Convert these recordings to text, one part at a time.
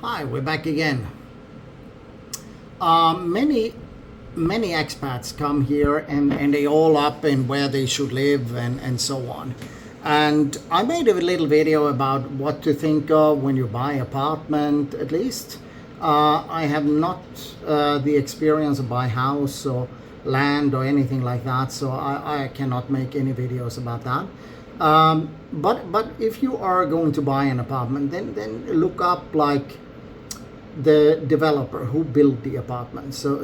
Hi, we're back again. Many expats come here and they all up in where they should live and so on. And I made a little video about what to think of when you buy apartment, at least. I have not the experience of buy house or land or anything like that, so I cannot make any videos about that. But if you are going to buy an apartment, then look up like the developer who built the apartment. So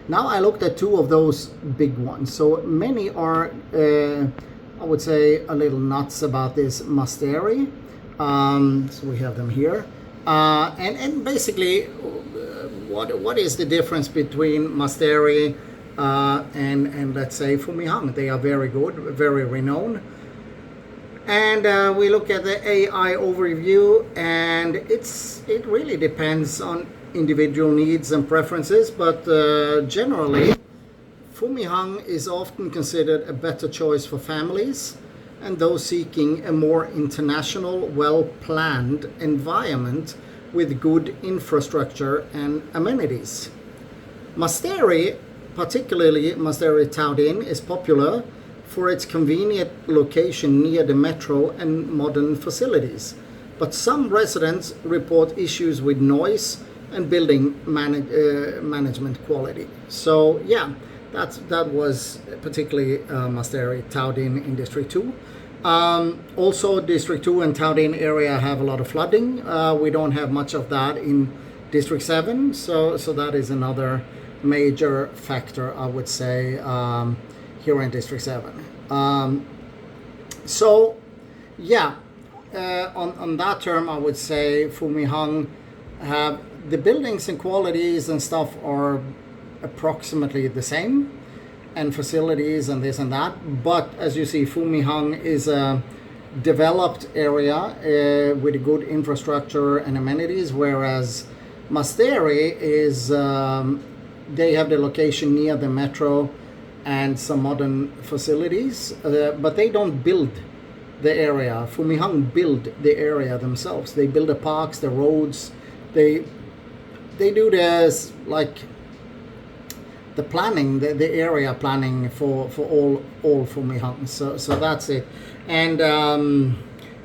now I looked at two of those big ones. So many are, I would say, a little nuts about this Masteri. So we have them here. And basically, what is the difference between Masteri and let's say Phu My Hung? They are very good, very renowned. And we look at the AI overview, and it really depends on individual needs and preferences, but generally Phu My Hung is often considered a better choice for families and those seeking a more international, well-planned environment with good infrastructure and amenities. Masteri, particularly Masteri Thao Dien, is popular for its convenient location near the metro and modern facilities. But some residents report issues with noise and building management quality. So yeah, that was particularly Masteri Thao Dien in District 2. Also, District 2 and Thao Dien area have a lot of flooding. We don't have much of that in District 7, so that is another major factor, I would say, here in District 7. So yeah, on that term, I would say Phu My Hung have the buildings and qualities and stuff are approximately the same, and facilities and this and that. But as you see, Phu My Hung is a developed area with a good infrastructure and amenities, whereas Masteri is they have the location near the metro and some modern facilities, but they don't build the area. Phu My Hung build the area themselves. They build the parks, the roads. They do this like the planning, the area planning for all Phu My Hung. So that's it. And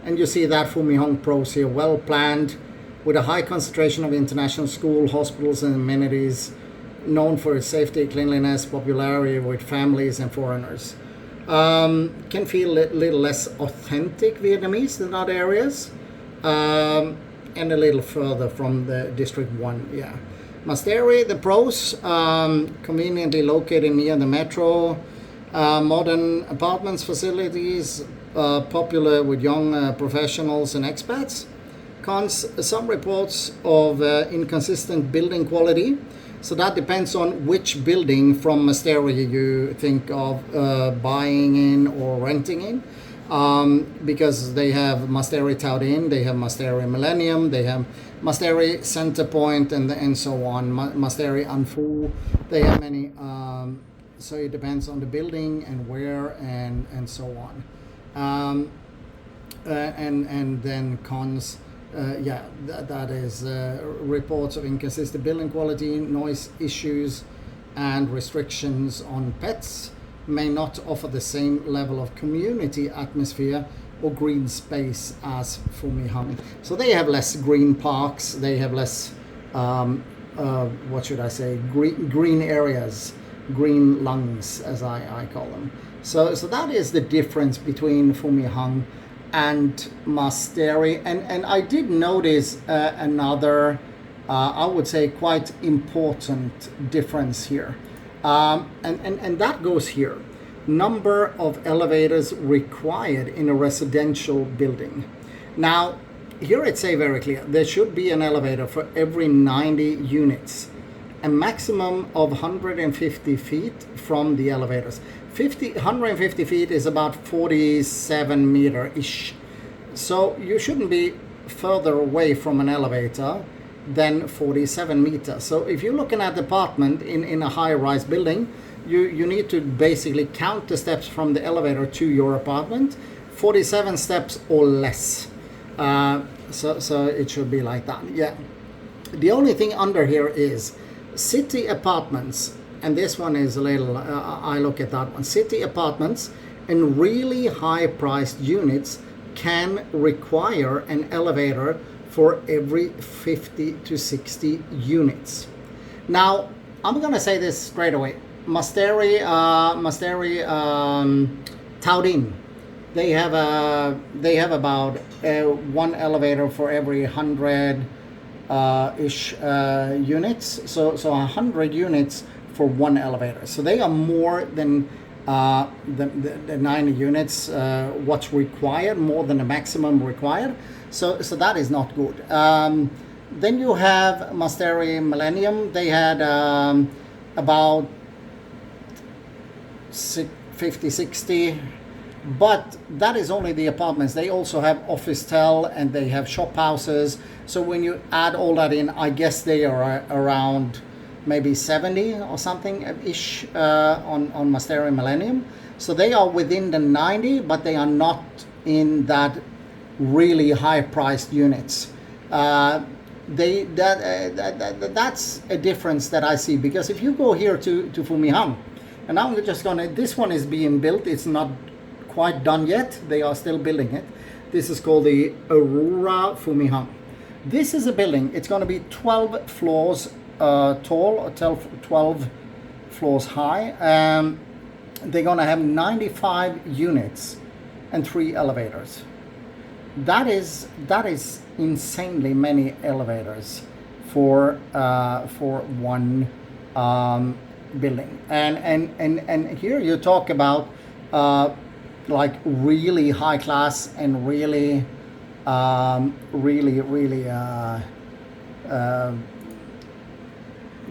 you see that Phu My Hung pros here, well planned, with a high concentration of international school, hospitals, and amenities, known for its safety, cleanliness, popularity with families and foreigners. Can feel a little less authentic Vietnamese than other areas, and a little further from the District 1. Yeah. Masteri, the pros, conveniently located near the metro, modern apartments, facilities, popular with young professionals and expats. Cons, some reports of inconsistent building quality. So that depends on which building from Masteri you think of buying in or renting in. Because they have Masteri Thao Dien, they have Masteri Millennium, they have Masteri Center Point, and so on. Masteri An Phu, they have many. So it depends on the building and where and so on. And then cons. That is reports of inconsistent building quality, noise issues, and restrictions on pets may not offer the same level of community atmosphere or green space as Phu My Hung. So they have less green parks, they have less, what should I say, green areas, green lungs, as I call them. So that is the difference between Phu My Hung and Masteri. And I did notice another, I would say, quite important difference here. And that goes here. Number of elevators required in a residential building. Now, here it say very clear, there should be an elevator for every 90 units. A maximum of 150 feet from the elevators. 150 feet is about 47 meter-ish. So you shouldn't be further away from an elevator than 47 meters. So if you're looking at the apartment in a high-rise building, you need to basically count the steps from the elevator to your apartment, 47 steps or less. So it should be like that. Yeah. The only thing under here is city apartments, and this one is a little. I look at that one. City apartments and really high-priced units can require an elevator for every 50 to 60 units. Now, I'm gonna say this straight away. Masteri Thao Dien, they have about one elevator for every 100 ish units. So 100 units for one elevator. So they are more than the 90 units what's required, more than the maximum required. So that is not good. Then you have Masteri Millennium. They had about 50, 60, but that is only the apartments. They also have office-tel and they have shop houses. So when you add all that in, I guess they are around maybe 70 or something ish on Masteri Millennium. So they are within the 90, but they are not in that really high-priced units. That's a difference that I see, because if you go here to Phu My Hung, and I'm just gonna, this one is being built, it's not quite done yet, they are still building it. This is called the Aurora Phu My Hung. This is a building, it's gonna be 12 floors tall, 12 floors high. They're gonna have 95 units and 3 elevators. That is insanely many elevators for one building. And here you talk about like really high class and really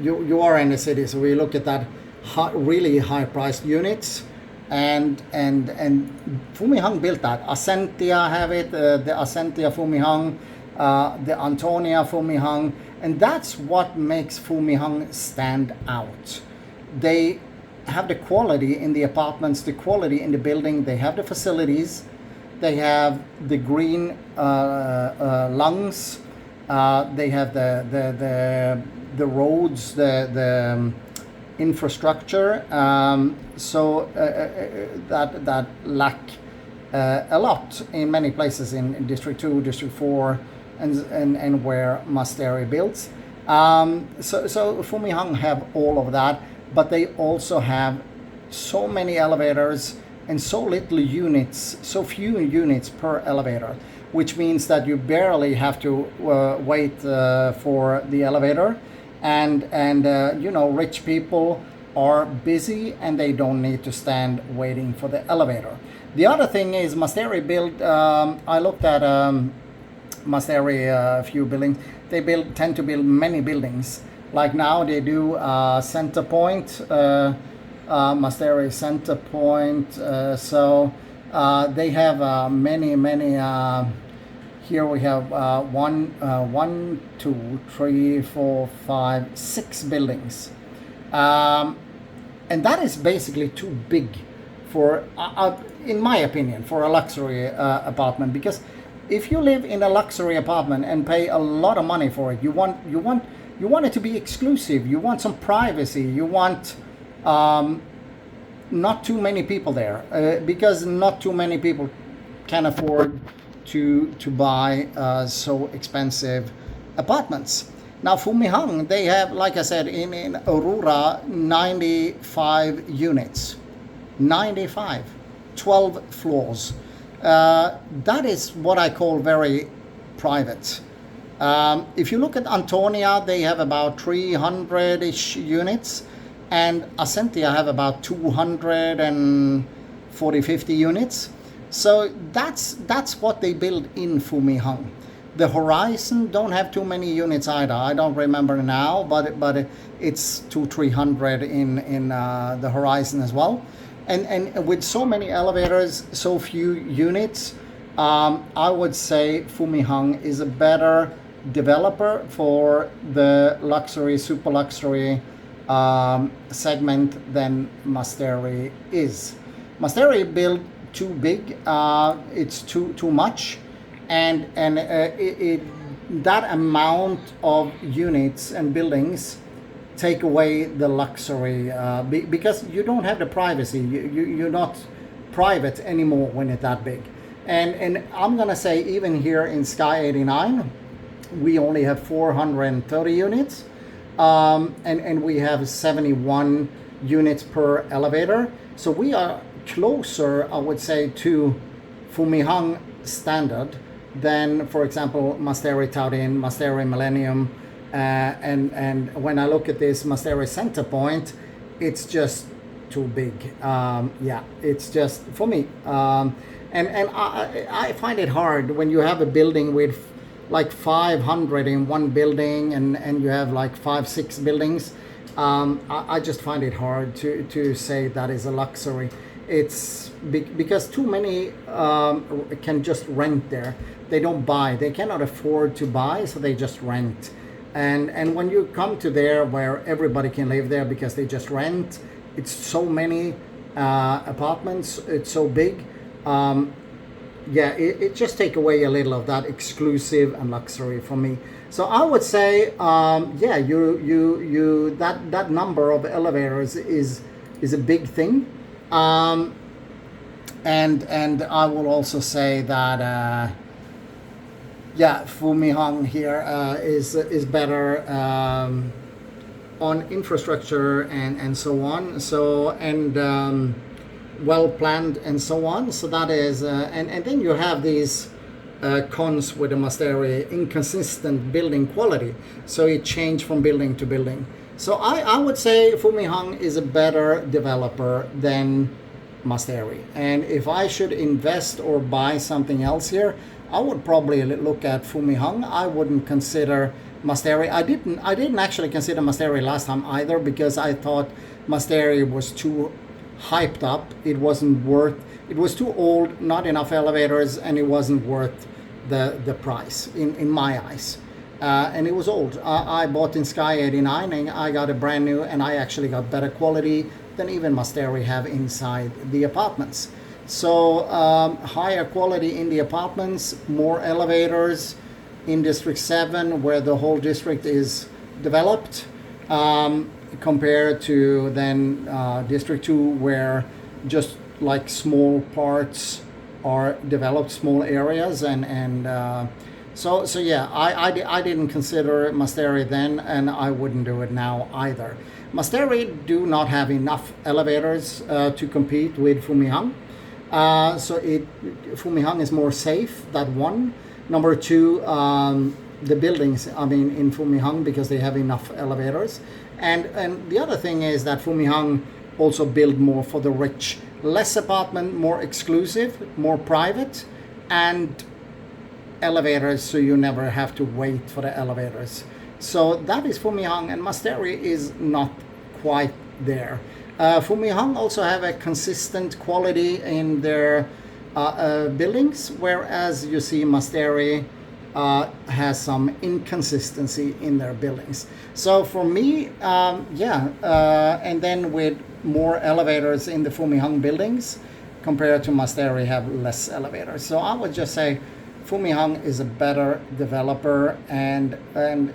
you are in the city, so we look at that really high priced units. And Phu My Hung built that. Ascentia have it, the Ascentia Phu My Hung, the Antonia Phu My Hung, and that's what makes Phu My Hung stand out. They have the quality in the apartments, the quality in the building, they have the facilities, they have the green lungs, they have the roads, the infrastructure, so that lack a lot in many places in District 2, District 4, and where Masteri builds. So Phu My Hung have all of that, but they also have so many elevators and so little units, so few units per elevator, which means that you barely have to wait for the elevator. And you know, rich people are busy and they don't need to stand waiting for the elevator. The other thing is Masteri build. I looked at Masteri few buildings. They tend to build many buildings. Like now they do Center Point, Masteri Center Point. So they have many. Here we have 1, 2, 3, 4, 5, 6 buildings. And that is basically too big for, in my opinion, for a luxury apartment. Because if you live in a luxury apartment and pay a lot of money for it, you want it to be exclusive. You want some privacy. You want not too many people there, because not too many people can afford to buy so expensive apartments. Now Phu My Hung, they have, like I said, in Aurora, 95 units. 95, 12 floors. That is what I call very private. If you look at Antonia, they have about 300-ish units, and Ascentia have about 240, 50 units. So that's what they build in Phu My Hung. The Horizon don't have too many units either. I don't remember now, but it's 200-300 in the Horizon as well. And with so many elevators, so few units, I would say Phu My Hung is a better developer for the luxury, super luxury segment than Masteri is. Masteri built too big, it's too much, and that amount of units and buildings take away the luxury because you don't have the privacy. You're not private anymore when it's that big. And I'm gonna say even here in Sky 89, we only have 430 units, and we have 71 units per elevator. So we are closer, I would say, to Phu My Hung standard than, for example, Masteri Thao Dien, Masteri Millennium, and when I look at this Masteri Center Point, it's just too big. Yeah, it's just for me. And I find it hard when you have a building with like 500 in one building, and you have like 5-6 buildings. I just find it hard to say that is a luxury. It's because too many can just rent there. They don't buy. They cannot afford to buy, so they just rent. And when you come to there where everybody can live there because they just rent, it's so many apartments. It's so big. Yeah, it just take away a little of that exclusive and luxury for me. So I would say, yeah, you that number of elevators is a big thing. And I will also say that yeah, Phu My Hung here is better on infrastructure and so on. So and well planned and so on. So that is and then you have these cons with the Masteri: inconsistent building quality. So it changed from building to building. So I would say Phu My Hung is a better developer than Masteri. And if I should invest or buy something else here, I would probably look at Phu My Hung. I wouldn't consider Masteri. I didn't actually consider Masteri last time either, because I thought Masteri was too hyped up. It wasn't worth. It was too old, not enough elevators, and it wasn't worth the price in my eyes. And it was old. I bought in Sky 89 and I got a brand new, and I actually got better quality than even Masteri have inside the apartments. So higher quality in the apartments, more elevators in District 7 where the whole district is developed, compared to then District 2 where just like small parts are developed, small areas, and so yeah, I didn't consider Masteri then, and I wouldn't do it now either. Masteri do not have enough elevators to compete with Phu My Hung. So Phu My Hung is more safe, that one. Number two, the buildings, I mean, in Phu My Hung, because they have enough elevators. And the other thing is that Phu My Hung also build more for the rich. Less apartment, more exclusive, more private, and elevators, so you never have to wait for the elevators. So that is Phu My Hung, and Masteri is not quite there. Phu My Hung also have a consistent quality in their buildings, whereas you see Masteri has some inconsistency in their buildings. So for me, yeah, and then with more elevators in the Phu My Hung buildings compared to Masteri have less elevators. So I would just say Phu My Hung is a better developer, and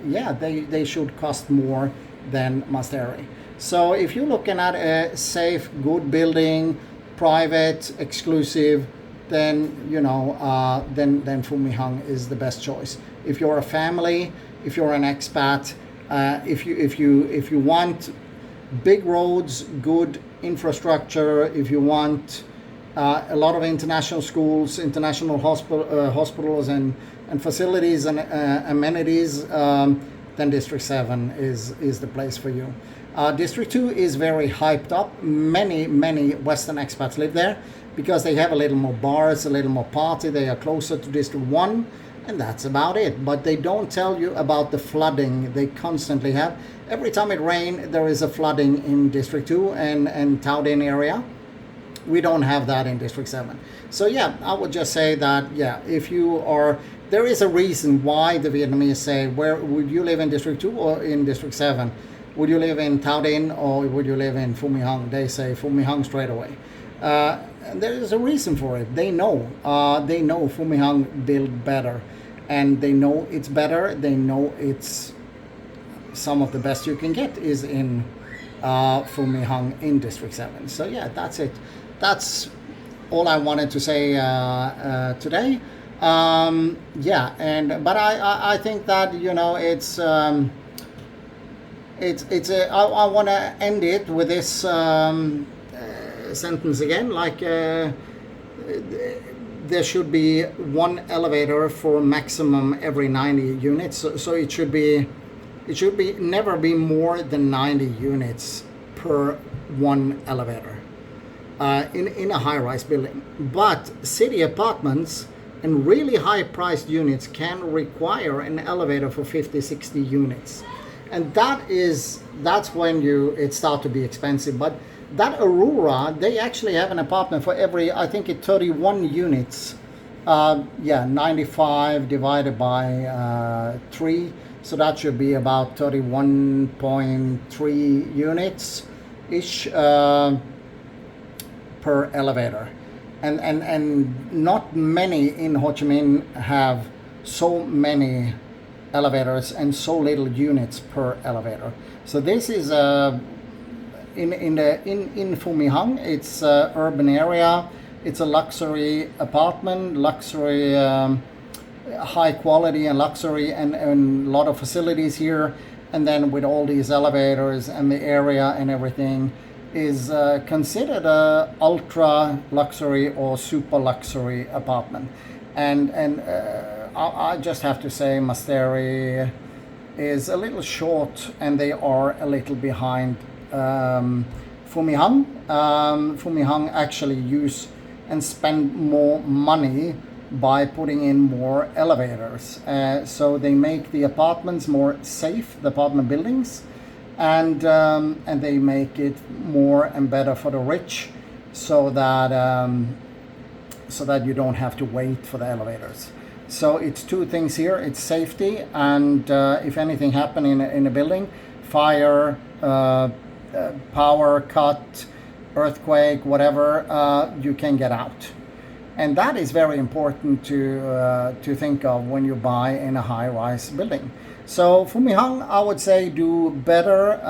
yeah, they should cost more than Masteri. So if you're looking at a safe, good building, private, exclusive, then you know, then Phu My Hung is the best choice. If you're a family, if you're an expat, if you want big roads, good infrastructure, if you want a lot of international schools, international hospitals and facilities and amenities, then District 7 is the place for you. District 2 is very hyped up. Many Western expats live there because they have a little more bars, a little more party. They are closer to District 1, and that's about it. But they don't tell you about the flooding they constantly have. Every time it rains, there is a flooding in District 2 and Thao Dien area. We don't have that in District 7. So yeah, I would just say that, yeah, if you are, there is a reason why the Vietnamese say, where would you live, in District 2 or in District 7? Would you live in Thao Dien or would you live in Phu My Hung? They say Phu My Hung straight away. And there is a reason for it. They know Phu My Hung Build better, and they know it's better. They know it's some of the best you can get is in Phu My Hung in District 7. So yeah, that's it. That's all I wanted to say today. Yeah, but I think that, you know, I want to end it with this sentence again, like there should be one elevator for maximum every 90 units. So it should be never be more than 90 units per one elevator in a high-rise building. But city apartments and really high-priced units can require an elevator for 50-60 units, and that's when it starts to be expensive. But that Aurora, they actually have an apartment for every, I think it's 31 units. Yeah, 95 divided by 3, so that should be about 31.3 units ish per elevator. And not many in Ho Chi Minh have so many elevators and so little units per elevator. So this is in Phu My Hung. It's a urban area. It's a luxury apartment, luxury, high quality and luxury, and a lot of facilities here. And then with all these elevators and the area and everything, is considered a ultra luxury or super luxury apartment. And I just have to say Masteri is a little short, and they are a little behind Phu My Hung. Phu My Hung actually use and spend more money by putting in more elevators. So they make the apartments more safe, the apartment buildings, and they make it more and better for the rich, so that you don't have to wait for the elevators. So it's two things here. It's safety, and if anything happen in a building, fire, power cut, earthquake, whatever, you can get out. And that is very important to think of when you buy in a high-rise building. So Phu My Hung, I would say, do better.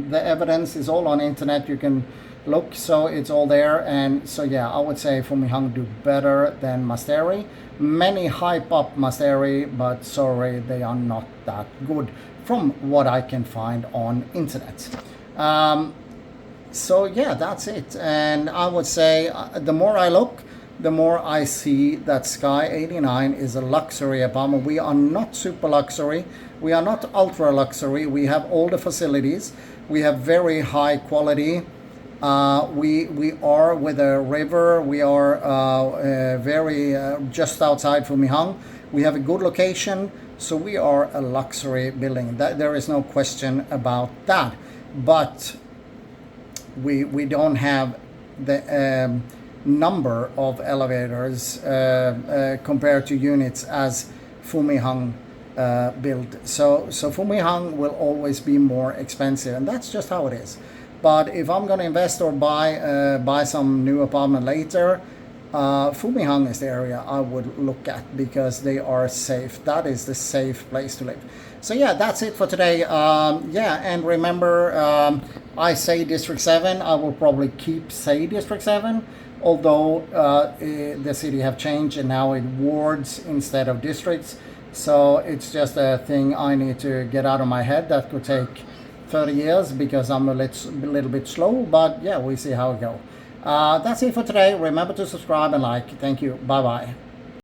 The evidence is all on internet. You can look, so it's all there. And so yeah, I would say Phu My Hung do better than Masteri. Many hype up Masteri, but sorry, they are not that good from what I can find on internet. So yeah, that's it. And I would say the more I look, the more I see that Sky 89 is a luxury apartment. We are not super luxury. We are not ultra luxury. We have all the facilities. We have very high quality. We are with a river. We are very just outside Phu My Hung. We have a good location. So we are a luxury building. There is no question about that. But we don't have the number of elevators compared to units as Phu My Hung build. So Phu My Hung will always be more expensive, and that's just how it is. But if I'm going to invest or buy some new apartment later, Phu My Hung is the area I would look at, because they are safe. That is the safe place to live. So yeah, that's it for today. Yeah, and remember, I say District 7. I will probably keep say District 7. Although the city have changed and now it wards instead of districts. So it's just a thing I need to get out of my head. That could take 30 years because I'm a little bit slow. But yeah, we see how it goes. That's it for today. Remember to subscribe and like. Thank you. Bye-bye.